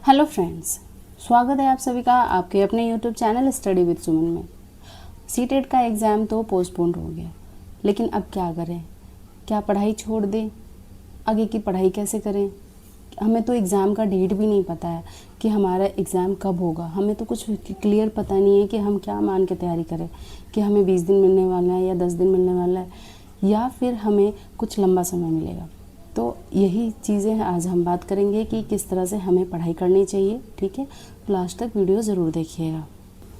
Hello friends, स्वागत है आप सभी का आपके अपने यूट्यूब चैनल स्टडी विद सुमन में। सीटेट का एग्ज़ाम तो पोस्टपोन हो गया, लेकिन अब क्या करें? क्या पढ़ाई छोड़ दें? आगे की पढ़ाई कैसे करें? हमें तो एग्ज़ाम का डेट भी नहीं पता है कि हमारा एग्ज़ाम कब होगा। हमें तो कुछ क्लियर पता नहीं है कि हम क्या मान के तैयारी करें, कि हमें 20 दिन मिलने वाला है या 10 दिन मिलने वाला है, या फिर हमें कुछ लंबा समय मिलेगा। तो यही चीज़ें आज हम बात करेंगे कि किस तरह से हमें पढ़ाई करनी चाहिए। ठीक है, तो लास्ट तक वीडियो ज़रूर देखिएगा।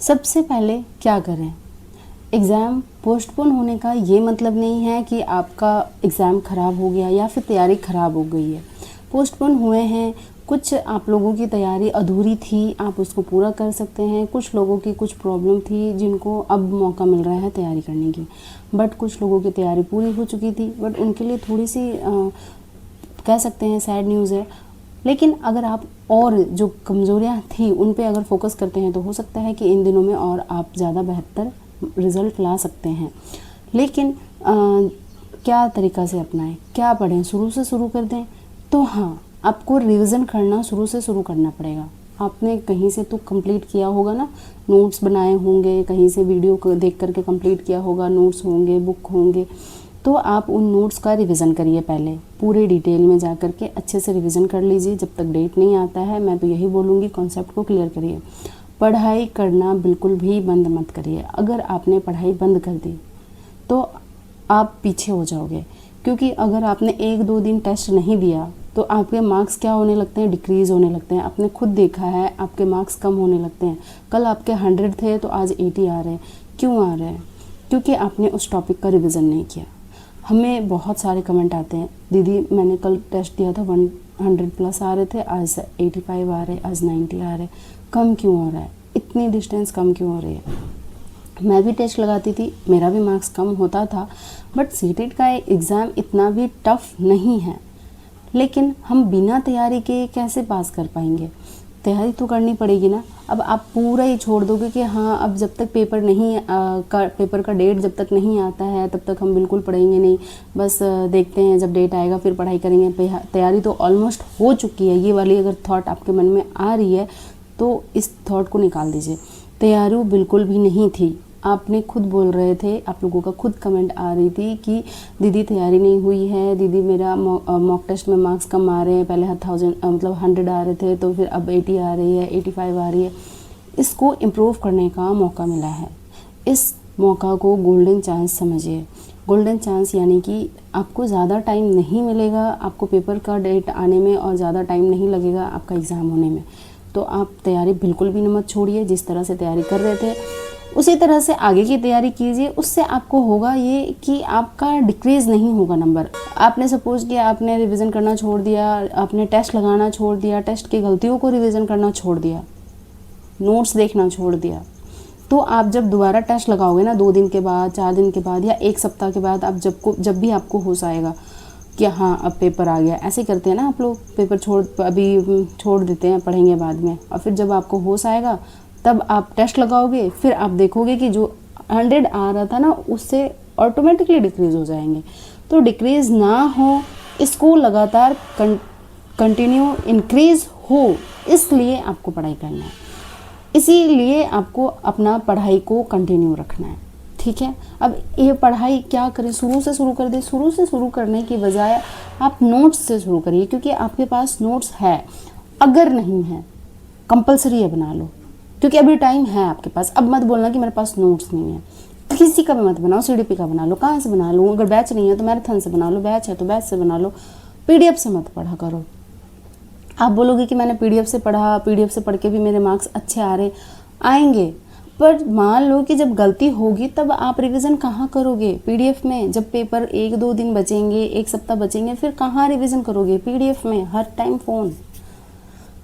सबसे पहले क्या करें? एग्ज़ाम पोस्टपोन होने का ये मतलब नहीं है कि आपका एग्ज़ाम ख़राब हो गया या फिर तैयारी ख़राब हो गई है। पोस्टपोन हुए हैं, कुछ आप लोगों की तैयारी अधूरी थी, आप उसको पूरा कर सकते हैं। कुछ लोगों की कुछ प्रॉब्लम थी जिनको अब मौका मिल रहा है तैयारी करने की, बट कुछ लोगों की तैयारी पूरी हो चुकी थी, बट उनके लिए थोड़ी सी कह सकते हैं सैड न्यूज़ है। लेकिन अगर आप और जो कमज़ोरियाँ थी उन पे अगर फोकस करते हैं तो हो सकता है कि इन दिनों में और आप ज़्यादा बेहतर रिज़ल्ट ला सकते हैं। लेकिन क्या तरीक़ा से अपनाएं, क्या पढ़ें? शुरू से शुरू कर दें? तो हाँ, आपको रिवीजन करना शुरू से शुरू करना पड़ेगा। आपने कहीं से तो कंप्लीट किया होगा ना, नोट्स बनाए होंगे, कहीं से वीडियो को देख करके कंप्लीट किया होगा, नोट्स होंगे, बुक होंगे। तो आप उन नोट्स का रिवीजन करिए, पहले पूरे डिटेल में जा कर के अच्छे से रिवीजन कर लीजिए। जब तक डेट नहीं आता है मैं तो यही बोलूँगी, कॉन्सेप्ट को क्लियर करिए। पढ़ाई करना बिल्कुल भी बंद मत करिए। अगर आपने पढ़ाई बंद कर दी तो आप पीछे हो जाओगे, क्योंकि अगर आपने 1-2 दिन टेस्ट नहीं दिया तो आपके मार्क्स क्या होने लगते हैं? डिक्रीज़ होने लगते हैं। आपने खुद देखा है, आपके मार्क्स कम होने लगते हैं। कल आपके 100 थे तो आज 80 आ रहे हैं। क्यों आ रहे हैं? क्योंकि आपने उस टॉपिक का रिवीजन नहीं किया। हमें बहुत सारे कमेंट आते हैं, दीदी मैंने कल टेस्ट दिया था 100+ आ रहे थे, आज 85 आ रहे, आज 90 आ रहे, कम क्यों हो रहा है? इतनी डिस्टेंस कम क्यों हो रही है? मैं भी टेस्ट लगाती थी, मेरा भी मार्क्स कम होता था, बट सीटेट का एग्ज़ाम इतना भी टफ नहीं है। लेकिन हम बिना तैयारी के कैसे पास कर पाएंगे? तैयारी तो करनी पड़ेगी ना। अब आप पूरा ही छोड़ दोगे कि हाँ अब जब तक पेपर का डेट जब तक नहीं आता है तब तक हम बिल्कुल पढ़ेंगे नहीं, बस देखते हैं जब डेट आएगा फिर पढ़ाई करेंगे। तैयारी तो ऑलमोस्ट हो चुकी है। ये वाली अगर थॉट आपके मन में आ रही है तो इस थॉट को निकाल दीजिए। तैयारी बिल्कुल भी नहीं थी। आपने खुद बोल रहे थे, आप लोगों का खुद कमेंट आ रही थी कि दीदी तैयारी नहीं हुई है, दीदी मेरा मॉक टेस्ट में मार्क्स कम आ रहे हैं, पहले 100 आ रहे थे तो फिर अब 80 आ रही है, 85 आ रही है। इसको इम्प्रूव करने का मौका मिला है। इस मौका को गोल्डन चांस समझिए। गोल्डन चांस यानी कि आपको ज़्यादा टाइम नहीं मिलेगा, आपको पेपर का डेट आने में और ज़्यादा टाइम नहीं लगेगा आपका एग्ज़ाम होने में। तो आप तैयारी बिल्कुल भी मत छोड़िए। जिस तरह से तैयारी कर रहे थे उसी तरह से आगे की तैयारी कीजिए। उससे आपको होगा ये कि आपका डिक्रीज़ नहीं होगा नंबर। आपने सपोज़ कि आपने रिवीजन करना छोड़ दिया, आपने टेस्ट लगाना छोड़ दिया, टेस्ट की गलतियों को रिवीजन करना छोड़ दिया, नोट्स देखना छोड़ दिया, तो आप जब दोबारा टेस्ट लगाओगे ना 2 दिन के बाद, 4 दिन के बाद या 1 सप्ताह के बाद, आप जब भी आपको होश आएगा कि हाँ अब पेपर आ गया, ऐसे करते हैं ना आप लोग, पेपर अभी छोड़ देते हैं, पढ़ेंगे बाद में, और फिर जब आपको होश आएगा तब आप टेस्ट लगाओगे, फिर आप देखोगे कि जो 100 आ रहा था ना उससे ऑटोमेटिकली डिक्रीज़ हो जाएंगे। तो डिक्रीज़ ना हो, इसको लगातार कंटिन्यू इंक्रीज़ हो, इसलिए आपको पढ़ाई करना है। इसीलिए आपको अपना पढ़ाई को कंटिन्यू रखना है। ठीक है, अब ये पढ़ाई क्या करें? शुरू से शुरू कर दे। शुरू से शुरू करने की बजाय आप नोट्स से शुरू करिए, क्योंकि आपके पास नोट्स है। अगर नहीं है कंपलसरी है बना लो, क्योंकि अभी टाइम है आपके पास। अब मत बोलना कि मेरे पास नोट्स नहीं है। किसी का भी मत बनाओ, सीडीपी का बना लो। कहाँ से बना लो? अगर बैच नहीं है तो मैराथन से बना लो, बैच है तो बैच से बना लो। पीडीएफ से मत पढ़ा करो। आप बोलोगे कि मैंने पीडीएफ से पढ़ा, पीडीएफ से पढ़ के भी मेरे मार्क्स अच्छे आ रहे, आएंगे, पर मान लो कि जब गलती होगी तब आप रिवीजन कहाँ करोगे? पीडीएफ में। जब पेपर 1-2 दिन बचेंगे, 1 सप्ताह बचेंगे, फिर कहाँ रिवीजन करोगे? पीडीएफ में। हर टाइम फ़ोन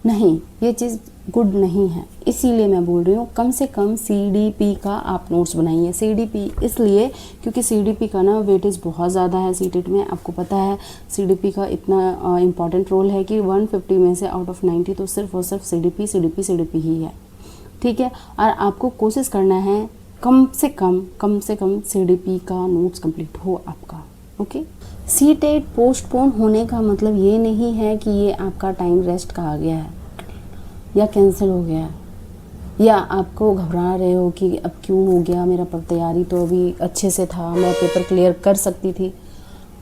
नहीं, ये चीज़ गुड नहीं है। इसीलिए मैं बोल रही हूँ कम से कम सीडीपी का आप नोट्स बनाइए। सीडीपी इसलिए क्योंकि सीडीपी का ना वेटेज बहुत ज़्यादा है सीटेट में। आपको पता है सीडीपी का इतना इम्पॉर्टेंट रोल है कि 150 में से आउट ऑफ 90 तो सिर्फ और सिर्फ सीडीपी ही है। ठीक है, और आपको कोशिश करना है कम से कम सीडीपी का नोट्स कंप्लीट हो आपका। ओके, सीटेट पोस्टपोन होने का मतलब ये नहीं है कि ये आपका टाइम रेस्ट का आ गया है। या कैंसिल हो गया, या आपको घबरा रहे हो कि अब क्यों हो गया, मेरा पर तैयारी तो अभी अच्छे से था, मैं पेपर क्लियर कर सकती थी।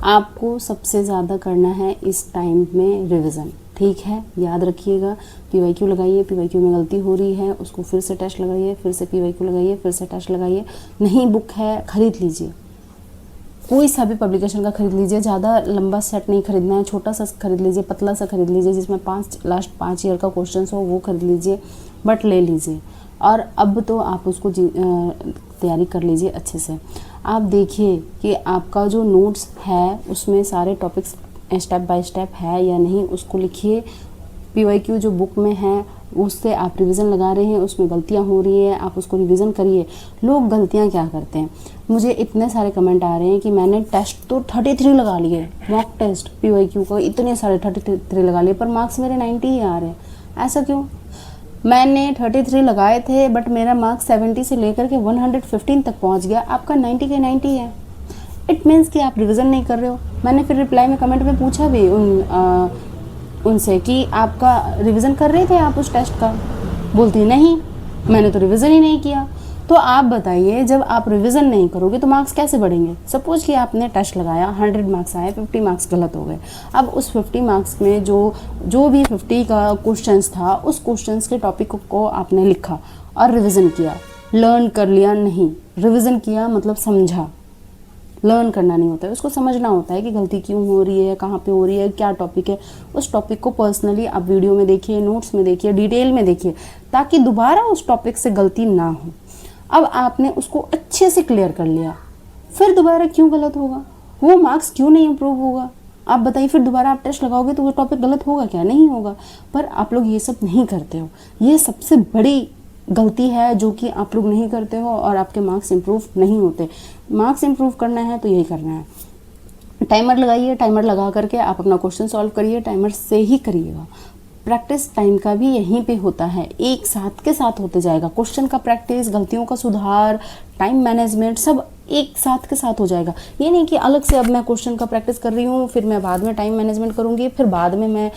आपको सबसे ज़्यादा करना है इस टाइम में रिवीजन, ठीक है। याद रखिएगा, पीवाईक्यू लगाइए, पीवाईक्यू में गलती हो रही है उसको फिर से टेस्ट लगाइए, फिर से पीवाईक्यू लगाइए, फिर से टेस्ट लगाइए। नहीं बुक है खरीद लीजिए, कोई सा भी पब्लिकेशन का खरीद लीजिए, ज़्यादा लंबा सेट नहीं खरीदना है, छोटा सा खरीद लीजिए, पतला सा खरीद लीजिए, जिसमें लास्ट 5 ईयर का क्वेश्चन हो वो खरीद लीजिए, बट ले लीजिए। और अब तो आप उसको तैयारी कर लीजिए अच्छे से। आप देखिए कि आपका जो नोट्स है उसमें सारे टॉपिक्स स्टेप बाय स्टेप है या नहीं, उसको लिखिए। पीवाईक्यू जो बुक में है उससे आप रिवीजन लगा रहे हैं, उसमें गलतियां हो रही है, आप उसको रिवीजन करिए। लोग गलतियां क्या करते हैं, मुझे इतने सारे कमेंट आ रहे हैं कि मैंने टेस्ट तो 33 लगा लिए, मॉक टेस्ट पीवाईक्यू को इतने सारे 33 लगा लिए, पर मार्क्स मेरे 90 ही आ रहे हैं। ऐसा क्यों? मैंने 33 लगाए थे बट मेरा मार्क्स 70 से लेकर के 115 तक पहुंच गया, आपका 90 के 90 है। इट मीन्स कि आप रिवीजन नहीं कर रहे हो। मैंने फिर रिप्लाई में कमेंट में पूछा भी उनसे कि आपका रिवीजन कर रहे थे आप उस टेस्ट का? बोलती नहीं, मैंने तो रिवीजन ही नहीं किया। तो आप बताइए, जब आप रिवीजन नहीं करोगे तो मार्क्स कैसे बढ़ेंगे? सपोज कि आपने टेस्ट लगाया, 100 मार्क्स आए, 50 मार्क्स गलत हो गए। अब उस 50 मार्क्स में जो भी 50 का क्वेश्चंस था, उस क्वेश्चंस के टॉपिक को आपने लिखा और रिवीजन किया। लर्न कर लिया नहीं, रिवीजन किया मतलब समझा। लर्न करना नहीं होता है, उसको समझना होता है कि गलती क्यों हो रही है, कहाँ पे हो रही है, क्या टॉपिक है। उस टॉपिक को पर्सनली आप वीडियो में देखिए, नोट्स में देखिए, डिटेल में देखिए, ताकि दोबारा उस टॉपिक से गलती ना हो। अब आपने उसको अच्छे से क्लियर कर लिया, फिर दोबारा क्यों गलत होगा? वो मार्क्स क्यों नहीं इम्प्रूव होगा? आप बताइए, फिर दोबारा आप टेस्ट लगाओगे तो वो टॉपिक गलत होगा क्या? नहीं होगा। पर आप लोग ये सब नहीं करते हो, ये सबसे बड़ी गलती है जो कि आप लोग नहीं करते हो और आपके मार्क्स इम्प्रूव नहीं होते। मार्क्स इम्प्रूव करना है तो यही करना है। टाइमर लगाइए, टाइमर लगा करके आप अपना क्वेश्चन सॉल्व करिए, टाइमर से ही करिएगा। प्रैक्टिस टाइम का भी यहीं पे होता है, एक साथ के साथ होते जाएगा। क्वेश्चन का प्रैक्टिस, गलतियों का सुधार, टाइम मैनेजमेंट सब एक साथ के साथ हो जाएगा। ये नहीं कि अलग से अब मैं क्वेश्चन का प्रैक्टिस कर रही हूँ, फिर मैं बाद में टाइम मैनेजमेंट करूँगी, फिर बाद में मैं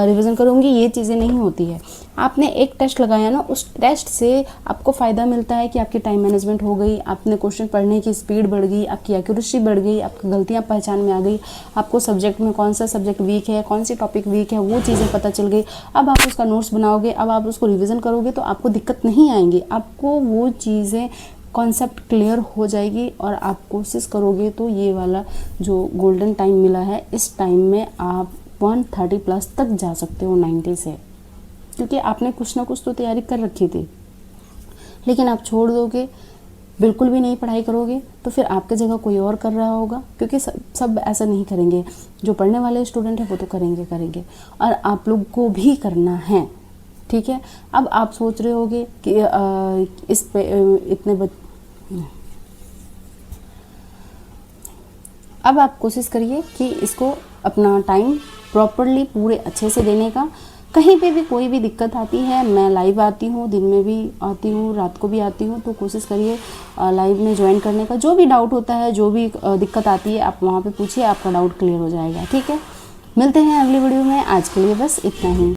रिवीजन करूँगी, ये चीज़ें नहीं होती है। आपने एक टेस्ट लगाया ना, उस टेस्ट से आपको फ़ायदा मिलता है कि आपकी टाइम मैनेजमेंट हो गई, आपने क्वेश्चन पढ़ने की स्पीड बढ़ गई, आपकी एक्यूरेसी बढ़ गई, आपकी गलतियाँ पहचान में आ गई, आपको सब्जेक्ट में कौन सा सब्जेक्ट वीक है, कौन सी टॉपिक वीक है, वो चीज़ें पता चल गई। अब आप उसका नोट्स बनाओगे, अब आप उसको रिवीजन करोगे तो आपको दिक्कत नहीं आएंगी, आपको वो चीज़ें कॉन्सेप्ट क्लियर हो जाएगी और आप कोशिश करोगे तो ये वाला जो गोल्डन टाइम मिला है, इस टाइम में आप 130 प्लस तक जा सकते हो 90 से, क्योंकि आपने कुछ ना कुछ तो तैयारी कर रखी थी। लेकिन आप छोड़ दोगे, बिल्कुल भी नहीं पढ़ाई करोगे, तो फिर आपके जगह कोई और कर रहा होगा, क्योंकि सब ऐसा नहीं करेंगे। जो पढ़ने वाले स्टूडेंट हैं वो तो करेंगे और आप लोग को भी करना है, ठीक है। अब आप सोच रहे होगे कि इस पे अब आप कोशिश करिए कि इसको अपना टाइम प्रॉपरली पूरे अच्छे से देने का। कहीं पे भी कोई भी दिक्कत आती है, मैं लाइव आती हूँ, दिन में भी आती हूँ, रात को भी आती हूँ, तो कोशिश करिए लाइव में ज्वाइन करने का। जो भी डाउट होता है, जो भी दिक्कत आती है, आप वहाँ पे पूछिए, आपका डाउट क्लियर हो जाएगा, ठीक है। मिलते हैं अगली वीडियो में, आज के लिए बस इतना ही।